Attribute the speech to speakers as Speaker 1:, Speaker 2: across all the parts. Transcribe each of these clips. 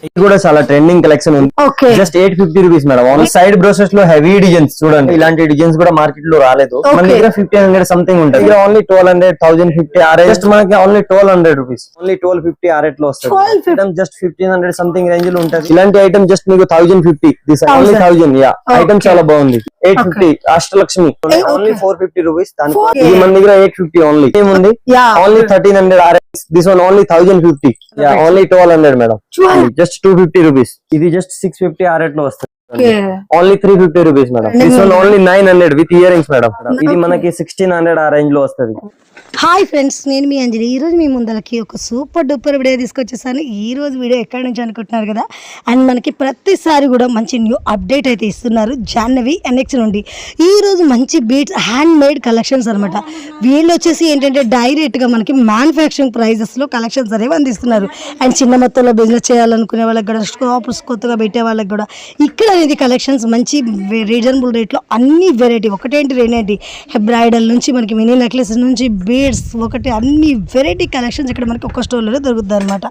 Speaker 1: ఇది కూడా చాలా ట్రెండింగ్ కలెక్షన్ ఉంది. Just 850 rupees madam. Only side brooches లో హెవీ డిజైన్స్ చూడండి. ఇలాంటి డిజైన్స్ కూడా మార్కెట్ లో రాలేదు. మన దగ్గర 1500 సంథింగ్ ఉంటుంది. ఓన్లీ 1200 1050 ఆ రేంజ్. జస్ట్ మనకి ఓన్లీ 1200 రూపీస్, ఓన్లీ 1250 ఆ రేట్ లో వస్తుంది. ఐటమ్ జస్ట్ 1500 సంథింగ్ రేంజ్ లో ఉంటుంది. ఇలాంటి ఐటమ్ జస్ట్ మీకు 1050 దిస్ ఓన్లీ 1000. యా ఐటమ్ చాలా బాగుంది. 850 అష్టలక్ష్మి ఓన్లీ 450 రూపీస్. ఇది మన దగ్గర 850 ఓన్లీ. ఏముంది ఓన్లీ 1300 ఆ range. This one only 1050. Yeah only 1200 madam. Just 250 rupees. ఇది జస్ట్ 650 ఆ రేట్ లో వస్తుంది. Only 350 rupees madam. This one only 900 with ear rings madam. ఇది మనకి 1600 ఆ రేంజ్ లో వస్తుంది.
Speaker 2: హాయ్ ఫ్రెండ్స్, నేను మీ అంజలి. ఈరోజు మీ ముందరకి ఒక సూపర్ డూపర్ వీడియో తీసుకొచ్చేసాను. ఈ రోజు వీడియో ఎక్కడి నుంచి అనుకుంటున్నారు కదా, అండ్ మనకి ప్రతిసారి కూడా మంచి న్యూ అప్డేట్ అయితే ఇస్తున్నారు జాహ్నవి NX నుండి. ఈ రోజు మంచి బీట్స్ హ్యాండ్ మేడ్ కలెక్షన్స్ అనమాట. వీళ్ళు వచ్చేసి ఏంటంటే డైరెక్ట్గా మనకి మ్యానుఫ్యాక్చరింగ్ ప్రైజెస్లో కలెక్షన్స్ అనేవి అందిస్తున్నారు. అండ్ చిన్న మొత్తంలో బిజినెస్ చేయాలనుకునే వాళ్ళకి కూడా, షాప్స్ కొత్తగా పెట్టే వాళ్ళకి కూడా ఇక్కడ అనేది కలెక్షన్స్ మంచి రీజనబుల్ రేట్లో అన్ని వెరైటీ, ఒకటేంటి రెండేంటి, బ్రైడల్ నుంచి మనకి మినీ నెక్లెస్ నుంచి బీడ్స్ ఒకటి అన్ని వెరైటీ కలెక్షన్స్ ఇక్కడ మనకి ఒక్క స్టోర్లో దొరుకుతుంది అనమాట.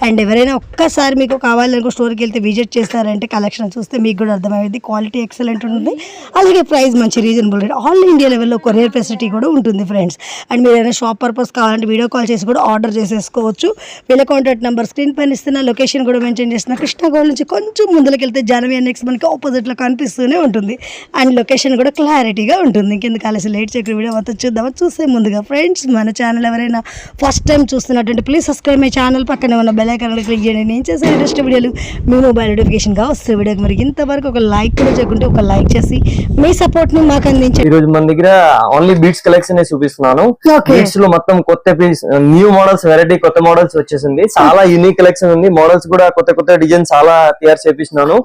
Speaker 2: అండ్ ఎవరైనా ఒక్కసారి మీకు కావాలనుకో స్టోర్కి వెళ్తే విజిట్ చేస్తారంటే కలెక్షన్ చూస్తే మీకు కూడా అర్థమయ్యేది. క్వాలిటీ ఎక్సలెంట్ ఉంటుంది, అలాగే ప్రైస్ మంచి రీజనబుల్ రేట్. ఆల్ ఇండియా లెవెల్లో కొరియర్ ఫెసిలిటీ కూడా ఉంటుంది ఫ్రెండ్స్. అండ్ మీరు ఏదైనా షాప్ పర్పస్ కావాలంటే వీడియో కాల్ చేసి కూడా ఆర్డర్ చేసేసుకోవచ్చు. వీళ్ళ కాంటాక్ట్ నెంబర్ స్క్రీన్ పైన ఇస్తున్న, లొకేషన్ కూడా మెన్షన్ చేస్తున్న. కృష్ణా గోల్డ్ నుంచి కొంచెం ముందుకు వెళ్తే జాహ్నవి NX మనకి ఆపోజిట్లో కనిపిస్తూనే ఉంటుంది. అండ్ లొకేషన్ కూడా క్లారిటీగా ఉంటుంది. ఇంకెందుకు ఆలస్యం లేట్ చేయకుండా వీడియో మొత్తం చూద్దామా. చూసే ముందుగా ఫ్రెండ్స్, మన ఛానల్ ఎవరైనా ఫస్ట్ టైం చూస్తున్నట్టు ప్లీజ్ సబ్స్క్రైబ్ మై ఛానల్. పక్కనే ఉన్న బెల్ ఐకాన్ క్లిక్ చేయండి. నేను చేసే ఇంట్రెస్ట్ వీడియోలు మీ మొబైల్ నోటిఫికేషన్గా వస్తే వీడియోకి మరి ఇంతవరకు ఒక లైక్ కూడా చేయకుంటే ఒక లైక్ చేసి మీ సపోర్ట్ ని మాకు అందించండి.
Speaker 1: ఈ రోజు మన దగ్గర ఓన్లీ బీట్స్ కలెక్షన్ చూపిస్తున్నాను. బీట్స్ లో మొత్తం కొత్త పీస్, న్యూ మోడల్స్, వెరైటీ కొత్త మోడల్స్ వచ్చేసింది. చాలా యూనిక్ కలెక్షన్ ఉంది. మోడల్స్ కూడా కొత్త కొత్త డిజైన్ చాలా తయారు చేపిస్తున్నాను.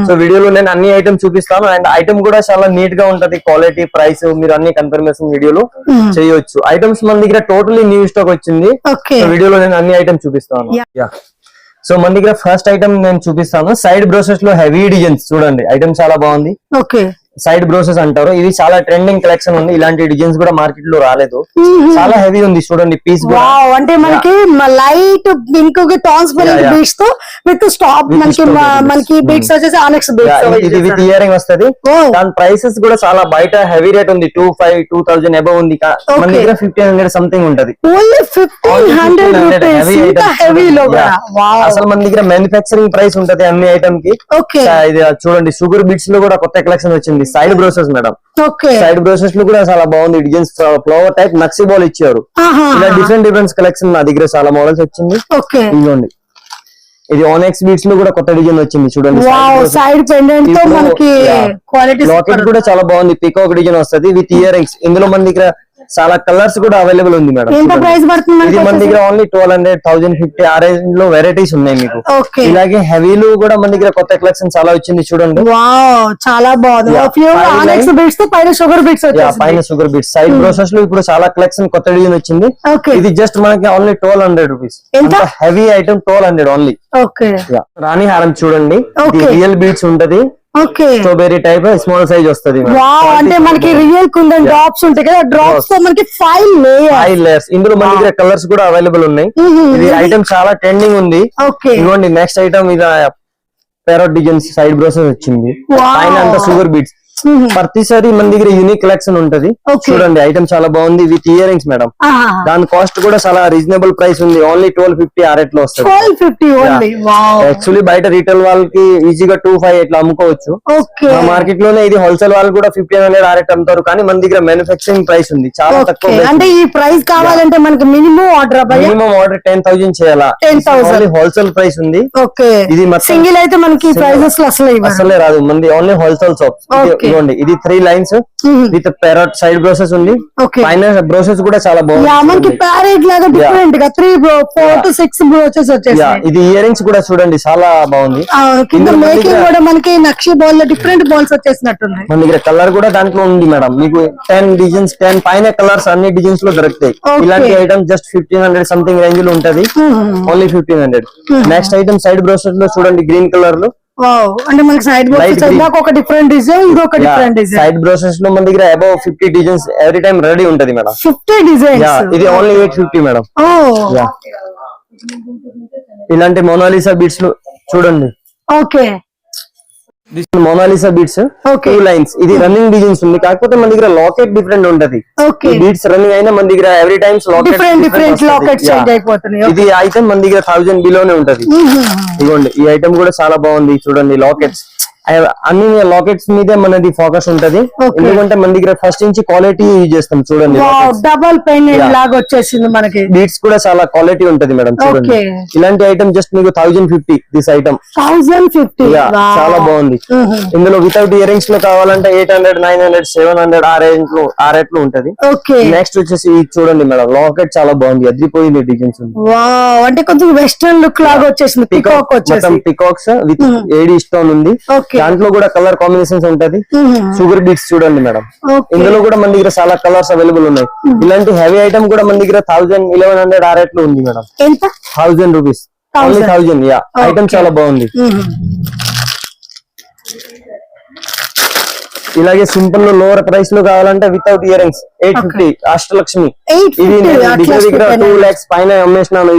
Speaker 1: సో వీడియోలో నేను అన్ని ఐటమ్ చూపిస్తాను. అండ్ ఐటమ్ కూడా చాలా నీట్ గా ఉంటది. క్వాలిటీ, ప్రైస్ మీరు అన్ని కన్ఫర్మేషన్ వీడియోలో చేయొచ్చు. ఐటమ్స్ మన దగ్గర టోటలీ న్యూ స్టాక్ వచ్చింది. వీడియోలో నేను అన్ని ఐటమ్ చూపిస్తాను. సో మన దగ్గర ఫస్ట్ ఐటమ్ నేను చూపిస్తాను. సైడ్ బ్రోసెస్ లో హెవీ డిజైన్స్ చూడండి. ఐటమ్ చాలా బాగుంది. సైడ్ బ్రోసెస్ అంటారు. ఇది చాలా ట్రెండింగ్ కలెక్షన్ ఉంది. ఇలాంటి డిజైన్స్ కూడా మార్కెట్ లో రాలేదు. చాలా హెవీ ఉంది చూడండి. పీస్
Speaker 2: అంటే మనకి లైట్ పింక్ ట్రాన్స్పరెంట్ బీట్స్ తో విత్ స్టాప్ మనకి బీట్స్ వచ్చేసి ఆనెక్స్ బీట్స్.
Speaker 1: ఇది విత్ ఇయరింగ్ వస్తది. దాని ప్రైసెస్ కూడా చాలా బయట హెవీ రేట్ ఉంది. 2000 అబౌవ్ ఉంది. మన దగ్గర 1500 సంథింగ్ ఉంటది. అసలు మన దగ్గర మ్యానుఫ్యాక్చరింగ్ ప్రైస్ ఉంటది అన్ని ఐటమ్ కి. ఇది చూడండి, షుగర్ బీట్స్ లో కూడా కొత్త కలెక్షన్ వచ్చింది. Side brooches madam. Side brooches లో కూడా చాలా బాగుంది. డిజైన్స్ ఫ్లవర్ టైప్ నక్సీ బాల్ ఇచ్చారు. ఇలా డిఫరెంట్ కలెక్షన్ నా దగ్గర చాలా మోడల్స్ వచ్చింది. ఇదిగోండి, ఇది ఓనెక్స్ బీట్స్ లో కూడా కొత్త డిజైన్ వచ్చింది చూడండి.
Speaker 2: సైడ్ పెండెంట్ తో మనకి క్వాలిటీ
Speaker 1: లాకెట్ కూడా చాలా బాగుంది. పీకాక్ డిజైన్ వస్తది విత్ ఇయర్ రింగ్స్. ఇందులో మన దగ్గర చాలా కలర్స్ కూడా అవైలబుల్ ఉంది మేడం.
Speaker 2: ఎంత ప్రైస్ పడుతుంది?
Speaker 1: ఇది మన దగ్గర ఓన్లీ 1200 1050 ఆ రేంజ్ లో వెరైటీస్ ఉన్నాయి మీకు. ఇలాగే హెవీలు కూడా మన దగ్గర కొత్త కలెక్షన్ చాలా వచ్చింది చూడండి.
Speaker 2: చాలా బాగుంది. పైన షుగర్
Speaker 1: బీట్స్ సైడ్ బ్రోసెస్ లో ఇప్పుడు చాలా కలెక్షన్ కొత్త డిజైన్ వచ్చింది. ఇది జస్ట్ మనకి only 1200 rupees. Heavy item 1200 only. రాణి హారం చూడండి. రియల్ బీట్స్ ఉంటది. స్ట్రాబెరీ టైప్ స్మాల్ సైజ్ వస్తుంది.
Speaker 2: అంటే మనకి రియల్ కుందన్ డ్రాప్స్ ఉంటాయి కదా, డ్రాప్స్ తో మనకి 5 లేయర్స్.
Speaker 1: ఇందులో మన దగ్గర కలర్స్ కూడా అవైలబుల్ ఉన్నాయి. ఇది ఐటమ్ చాలా ట్రెండింగ్ ఉంది. ఇదిగోండి నెక్స్ట్ ఐటమ్. ఇది ప్యారట్ డిజైన్స్ సైడ్ బ్రోసెస్ వచ్చింది. పైన అంతా షుగర్ బీట్స్. ప్రతిసారి మన దగ్గర యూనిక్ కలెక్షన్ ఉంటది. చూడండి ఐటమ్ చాలా బాగుంది విత్ ఇయర్ రింగ్స్ మేడం. దాని కాస్ట్ కూడా చాలా రీజనబుల్ ప్రైస్ ఉంది. ఓన్లీ 1250 ఆ రేట్ లో వస్తుంది. యాక్చువల్లీ బయట రీటైల్ వాళ్ళకి ఈజీగా 2500 ఇట్లా అమ్ముకోవచ్చు. మార్కెట్ లోనే ఇది హోల్సేల్ వాళ్ళు కూడా 1500 ఆ రేట్ అమ్ముతారు. కానీ మన దగ్గర మ్యానుఫ్యాక్చరింగ్ ప్రైస్ ఉంది చాలా తక్కువ.
Speaker 2: అంటే ఈ ప్రైస్ కావాలంటే మనకి మినిమం ఆర్డర్
Speaker 1: 10,000 చేయాలా. హోల్సేల్ ప్రైస్ ఉంది. ఇది
Speaker 2: సింగిల్ అయితే మనకి ప్రైసెస్
Speaker 1: అసలే రాదు. మంది ఓన్లీ హోల్సేల్ షాప్. ఇది 3 లైన్స్ విత్ ప్యారట్ సైడ్ బ్రోసెస్ ఉంది. పైన బ్రోసెస్ కూడా చాలా బాగుంది. ఇది ఇయర్ రింగ్స్ కూడా చూడండి చాలా బాగుంది.
Speaker 2: మనకి నక్షి బాల్ లో డిఫరెంట్ బాల్స్ వచ్చేసినట్టుంది.
Speaker 1: మన దగ్గర కలర్ కూడా దాంట్లో ఉంది మేడం. మీకు 10 డిజైన్స్ 10 పైన కలర్స్ అన్ని డిజైన్స్ లో దొరుకుతాయి. ఇలాంటి ఐటమ్ జస్ట్ 1500 సంథింగ్ రేంజ్ లో ఉంటది. Only 1500. Next item side brooches లో చూడండి గ్రీన్ కలర్ లో.
Speaker 2: అంటే మనకి సైడ్ ఒక డిఫరెంట్ డిజైన్, ఇంకొక డిఫరెంట్ డిజైన్.
Speaker 1: సైడ్ బ్రోసెస్ లో మన దగ్గర above 50 designs every time ready ఉంటది మేడం.
Speaker 2: 50 డిజైన్స్.
Speaker 1: ఇది ఓన్లీ 850 మేడం. ఇలాంటి మోనాలిసా బీట్స్ లో చూడండి.
Speaker 2: Okay
Speaker 1: Mona Lisa beads
Speaker 2: Okay.
Speaker 1: 2 lines. ఇది రన్నింగ్ డిజైన్స్ ఉంది, కాకపోతే మన దగ్గర లాకెట్ డిఫరెంట్ ఉంటది.
Speaker 2: ఓకే
Speaker 1: బీడ్స్ రన్నింగ్ అయినా మన దగ్గర every times
Speaker 2: different lockets change అయిపోతున్నాయి.
Speaker 1: ఇది ఐటమ్ మన దగ్గర 1000 బిలోనే ఉంటది. ఇదిగోండి ఈ ఐటమ్ కూడా చాలా బాగుంది చూడండి. లాకెట్స్ అన్ని లాకెట్స్ మీదే మనది ఫోకస్ ఉంటది, ఎందుకంటే మన దగ్గర ఫస్ట్ నుంచి క్వాలిటీ యూజ్ చేస్తాం చూడండి.
Speaker 2: డబల్ పెండెంట్ లాగా వచ్చేసింది మనకి.
Speaker 1: బీడ్స్ కూడా చాలా క్వాలిటీ ఉంటది మేడం చూడండి.
Speaker 2: Okay.
Speaker 1: ఇలాంటి ఐటమ్ జస్ట్ మీకు 1050 దిస్ ఐటమ్.
Speaker 2: 1050
Speaker 1: చాలా బాగుంది. ఇందులో వితౌట్ ఇయర్ రింగ్స్ లో కావాలంటే 800, 900, 700 ఆ రేట్ లో ఉంటది.
Speaker 2: ఓకే
Speaker 1: నెక్స్ట్ వచ్చేసి ఇది చూడండి మేడం, లాకెట్ చాలా బాగుంది, అద్రిపోయింది డిజైన్స్ ఉంది.
Speaker 2: వావ్ అంటే కొంచెం వెస్టర్న్ లుక్ లాగా వచ్చేసింది. పికాక్ వచ్చేసి
Speaker 1: పికాక్స్ విత్ ఏడి స్టోన్ ఉంది.
Speaker 2: ఓకే
Speaker 1: దాంట్లో కూడా కలర్ కాంబినేషన్స్ ఉంటది. షుగర్ బీట్స్ చూడండి మేడం, ఇందులో కూడా మన దగ్గర చాలా కలర్స్ అవైలబుల్ ఉన్నాయి. ఇలాంటి హెవీ ఐటమ్ కూడా మన దగ్గర 1000, 1100 ఆ రేట్ లో ఉంది మేడం.
Speaker 2: ఎంత?
Speaker 1: 1000 రూపీస్ ఓన్లీ 1000. యా ఐటమ్ చాలా బాగుంది. ఇలాగే సింపుల్ లోవర్ ప్రైస్ లో కావాలంటే వితౌట్ ఇయర్ రింగ్స్ 850 అష్టలక్ష్మి. ఇది దగ్గర దగ్గర 2 lakhs పైన అమ్మేసినాను.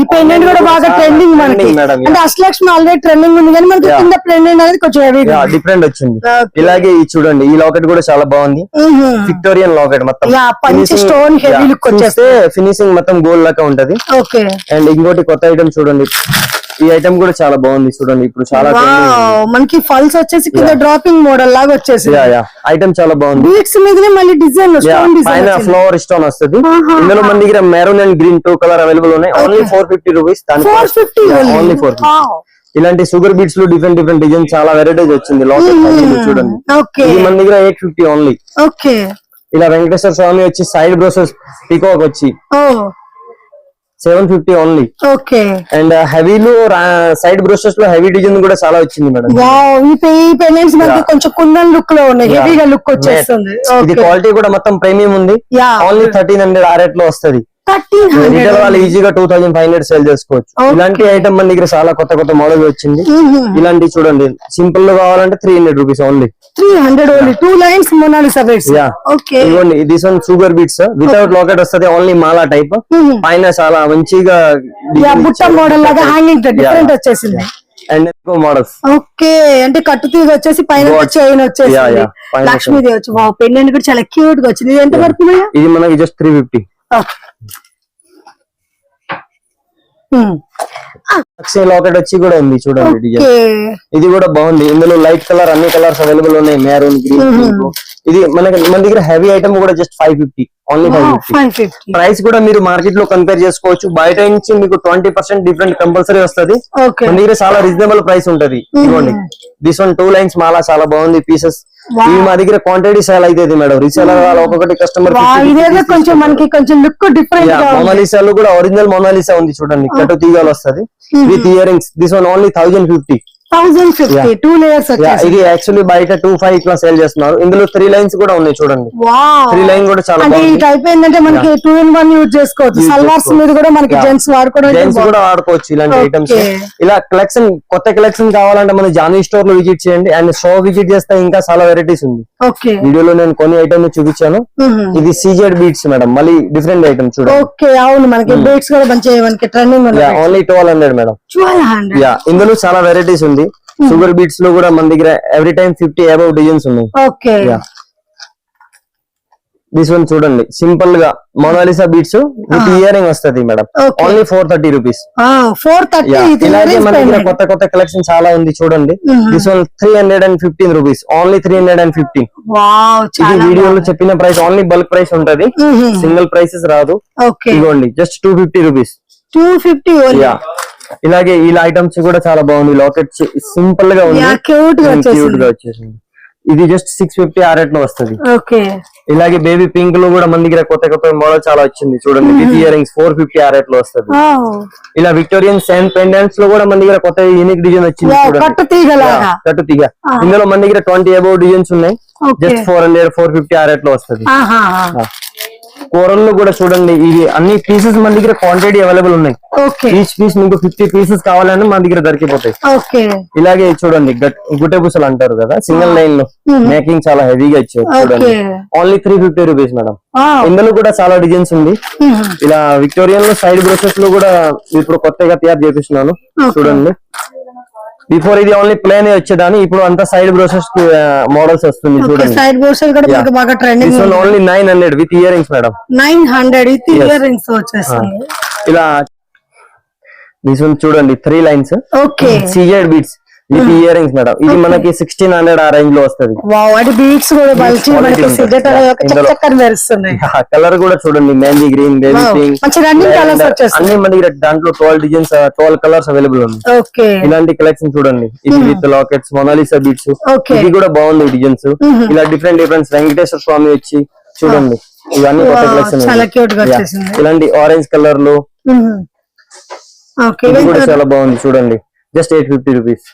Speaker 2: ఈ పెండెంట్ కూడా బాగా ట్రెండింగ్ మనకి. అంటే అష్టలక్ష్మి ఆల్రెడీ ట్రెండింగ్ ఉంది, కానీ మనకి కింద పెండెంట్ అనేది కొంచెం హెవీగా
Speaker 1: డిఫరెంట్ వచ్చింది. ఇలాగే ఇది చూడండి, ఈ లాకెట్ కూడా చాలా బాగుంది. విక్టోరియన్ లాకెట్ మొత్తం
Speaker 2: స్టోన్ హెవీ లుక్ వచ్చేస్తే
Speaker 1: ఫినిషింగ్ మొత్తం గోల్డ్ లాగా ఉంటది.
Speaker 2: ఓకే
Speaker 1: అండ్ ఇంకోటి కొత్త ఐటమ్ చూడండి, ఈ ఐటమ్ కూడా చాలా బాగుంది చూడండి. ఇప్పుడు చాలా
Speaker 2: మనకి ఫల్స్ వచ్చేసి కింద డ్రాపింగ్ మోడల్ లాగా వచ్చేసి
Speaker 1: ఐటమ్ చాలా బాగుంది.
Speaker 2: బీట్స్ మీదనే మళ్ళీ డిజైన్
Speaker 1: పైన ఫ్లవర్ స్టోన్ వస్తుంది. ఇందులో మన దగ్గర maroon and green 2 colour available ఉన్నాయి. Only 450 rupees. ఓన్లీ 450. ఇలాంటి షుగర్ బీట్స్ లో డిఫరెంట్ డిజైన్ చాలా వెరైటీస్ వచ్చింది. లాకెట్ చూడండి, ఇది మన దగ్గర 850 ఓన్లీ.
Speaker 2: ఓకే
Speaker 1: ఇలా వెంకటేశ్వర స్వామి వచ్చి సైడ్ బ్రోసెస్ పికాక్ వచ్చి 750 ఓన్లీ.
Speaker 2: ఓకే
Speaker 1: అండ్ హెవీలో సైడ్ బ్రోషెస్ లో హెవీ డిజైన్ కూడా చాలా వచ్చింది మేడం.
Speaker 2: ఈ పెండెంట్స్ మనకి కొంచెం కుందన్ లుక్ లో ఉన్నాయి, హెవీగా లుక్ వచ్చేస్తుంది.
Speaker 1: ఇది క్వాలిటీ కూడా మొత్తం ప్రీమియం ఉంది. ఓన్లీ 1300 ఆ రేట్ లో వస్తుంది. రిటైల్ వాళ్ళు ఈజీగా 2500 సేల్ చేసుకోవచ్చు. ఇలాంటి ఐటమ్ మన దగ్గర చాలా కొత్త మోడల్ వచ్చింది. ఇలాంటి చూడండి, సింపుల్ లో కావాలంటే 300 rupees only.
Speaker 2: 300 only 2 lines Mona Lisa beads. Okay
Speaker 1: ఇవ్వండి, this one sugar beads without locket వస్తుంది, ఓన్లీ మాలా టైప్. పైన చాలా మంచిగా
Speaker 2: బుట్ట మోడల్ లాగా హ్యాంగింగ్ డిఫరెంట్ వచ్చేసింది.
Speaker 1: అండ్ ఎక్కువ మోడల్స్.
Speaker 2: ఓకే అంటే కట్టు తీగ వచ్చేసి పైన చైన్ వచ్చేసి లక్ష్మీదేవి వచ్చి పెండెంట్ కూడా చాలా క్యూట్ గా వచ్చింది. ఇది ఎంత పడుతుంది?
Speaker 1: ఇది మనకి జస్ట్ 350. లాకెట్ వచ్చి కూడా ఉంది చూడండి డిజైన్. ఇది కూడా బాగుంది. ఇందులో లైట్ కలర్ అన్ని కలర్స్ అవైలబుల్ ఉన్నాయి, మెరూన్, గ్రీన్. ఇది మన దగ్గర హెవీ ఐటమ్ కూడా జస్ట్ 550 ఓన్లీ. 550 ప్రైస్ కూడా మీరు మార్కెట్ లో కంపేర్ చేసుకోవచ్చు. బయట నుంచి మీకు 20% డిఫరెంట్ కంపల్సరీ వస్తుంది. మన దగ్గర చాలా రీజనబుల్ ప్రైస్ ఉంటది. ఇదిగోండి, దిస్ వన్ 2 లైన్స్ మాలా చాలా బాగుంది. పీసెస్ ఇవి మా దగ్గర క్వాంటిటీ సేల్ అయితే మేడం. రీసేలర్ వాళ్ళు ఒక్కొక్కటి కస్టమర్
Speaker 2: కొంచెం మనకి కొంచెం లుక్ డిఫరెంట్.
Speaker 1: మోనాలిసాలో కూడా ఒరిజినల్ మోనాలిసా ఉంది చూడండి, కట్టు తీగలు వస్తుంది with ear rings. This one only 1050.
Speaker 2: 2 layers.
Speaker 1: ఇది యాక్చువల్లీ బయట 25 ఇట్లా సేల్ చేస్తున్నారు. ఇందులో 3 లైన్స్ కూడా ఉన్నాయి చూడండి. 3 లైన్ కూడా చాలా బాగుంది.
Speaker 2: అయిపోయిందంటే మనకి 2-in-1 యూజ్ చేసుకోవచ్చు. సల్వార్స్ మీద కూడా మనకి జెంట్స్
Speaker 1: వాడుకోవచ్చు ఇలాంటి ఐటమ్స్. ఇలా కలెక్షన్, కొత్త కలెక్షన్ కావాలంటే మన జానీ స్టోర్ లో విజిట్ చేయండి. అండ్ షో విజిట్ చేస్తే ఇంకా చాలా వెరైటీస్ ఉంది. వీడియోలో నేను కొన్ని ఐటమ్ చూపించాను. ఇది సీజెడ్ బీట్స్ మేడం, మళ్ళీ డిఫరెంట్ ఐటమ్ చూడండి.
Speaker 2: ఓకే అవును, మనకి బీట్స్ కూడా మంచి మనకి ట్రెండింగ్ ఉంది.
Speaker 1: Only 1200 madam. 1200. ఇందులో చాలా వెరైటీస్ ఉంది. షుగర్ బీట్స్ లో కూడా మన దగ్గర ఎవ్రీ టైం 50 అబౌవ్ డిజైన్స్ ఉన్నాయి.
Speaker 2: ఓకే
Speaker 1: దిస్ వన్ చూడండి, సింపుల్ గా Mona Lisa beads with ear ring వస్తుంది మేడం. Only 430 rupees.
Speaker 2: 430.
Speaker 1: ఇలాగే మన దగ్గర కొత్త కలెక్షన్ చాలా ఉంది చూడండి. This one 315 rupees only. 315. ఇది వీడియోలో చెప్పిన ప్రైస్ ఓన్లీ బల్క్ ప్రైస్ ఉంటది, సింగిల్ ప్రైసెస్ రాదు. ఇదిగోండి జస్ట్ 250 రూపీస్.
Speaker 2: 250.
Speaker 1: ఇలాగే ఇలా ఐటమ్స్ కూడా చాలా బాగుంది. లాకెట్ సింపుల్ గా ఉంది, క్యూట్ గా వచ్చేసింది. ఇది జస్ట్ 650 ఆ రేట్ లో వస్తుంది. ఇలాగే బేబీ పింక్ లో కూడా మన దగ్గర కొత్త మోడల్ చాలా వచ్చింది చూడండి. విత్ ఇయర్ రింగ్స్ 450 ఆ రేట్ లో వస్తుంది. ఇలా విక్టోరియన్ శాండ్ పెండెంట్స్ లో కూడా మన దగ్గర కొత్త యూనిక్ డిజైన్ వచ్చింది చూడండి, కట్టు తీగ. ఇందులో మన దగ్గర 20 అబౌవ్ డిజైన్స్ ఉన్నాయి. జస్ట్ 400, 450 ఆ రేట్ లో వస్తుంది. కూరల్లో కూడా చూడండి, ఇవి అన్ని పీసెస్ మన దగ్గర క్వాంటిటీ అవైలబుల్ ఉన్నాయి. ఈచ్ పీస్ మీకు 50 పీసెస్ కావాలని మన దగ్గర దొరికిపోతాయి. ఇలాగే చూడండి, గుట్టె పూసలు అంటారు కదా, సింగిల్ లైన్ లో మేకింగ్ చాలా హెవీగా ఇచ్చారు చూడండి. Only 350 rupees madam. ఇందులో కూడా చాలా డిజైన్స్ ఉంది. ఇలా విక్టోరియన్ లో సైడ్ బ్రోసెస్ లో కూడా ఇప్పుడు కొత్తగా తయారు చేపిస్తున్నాను చూడండి. బిఫోర్ ఇది ఓన్లీ ప్లేన్ వచ్చేదాన్ని, ఇప్పుడు అంతా సైడ్ బ్రోషెస్ మోడల్స్ వస్తుంది చూడండి.
Speaker 2: సైడ్ బోర్సెస్ కూడా మనకి బాగా trending.
Speaker 1: This one only 900 with ear rings madam.
Speaker 2: 900 with ear rings వచ్చేస్తుంది.
Speaker 1: ఇలా దిస్ వన్ చూడండి 3 lines.
Speaker 2: Okay.
Speaker 1: CZ beats with ear rings madam. ఇది మనకి 1600 ఆ రేంజ్ లో వస్తుంది.
Speaker 2: వావ్, అది బీట్స్ కూడా మంచి మనకి చక్కగా మెరుస్తున్నాయి.
Speaker 1: కలర్ కూడా చూడండి మ్యాంజీ గ్రీన్, బేబీ పింక్,
Speaker 2: మంచి రన్నింగ్ కలర్స్ వచ్చేస్తాయి.
Speaker 1: అన్ని మన దగ్గర దాంట్లో 12 డిజైన్స్ 12 కలర్స్ అవైలబుల్ ఉంది.
Speaker 2: ఓకే.
Speaker 1: ఇలాంటి కలెక్షన్ చూడండి. ఇది విత్ లాకెట్స్, మొనాలిసా బీట్స్. ఇది కూడా బాగుంది డిజైన్స్. ఇలా డిఫరెంట్ వెంకటేశ్వర స్వామి వచ్చి చూడండి. ఇవన్నీ కొత్త కలెక్షన్.
Speaker 2: చాలా క్యూట్ గా వచ్చేసింది.
Speaker 1: ఇలాంటి ఆరెంజ్ కలర్ లో
Speaker 2: ఓకే.
Speaker 1: ఇది కూడా చాలా బాగుంది చూడండి. Just 850 rupees.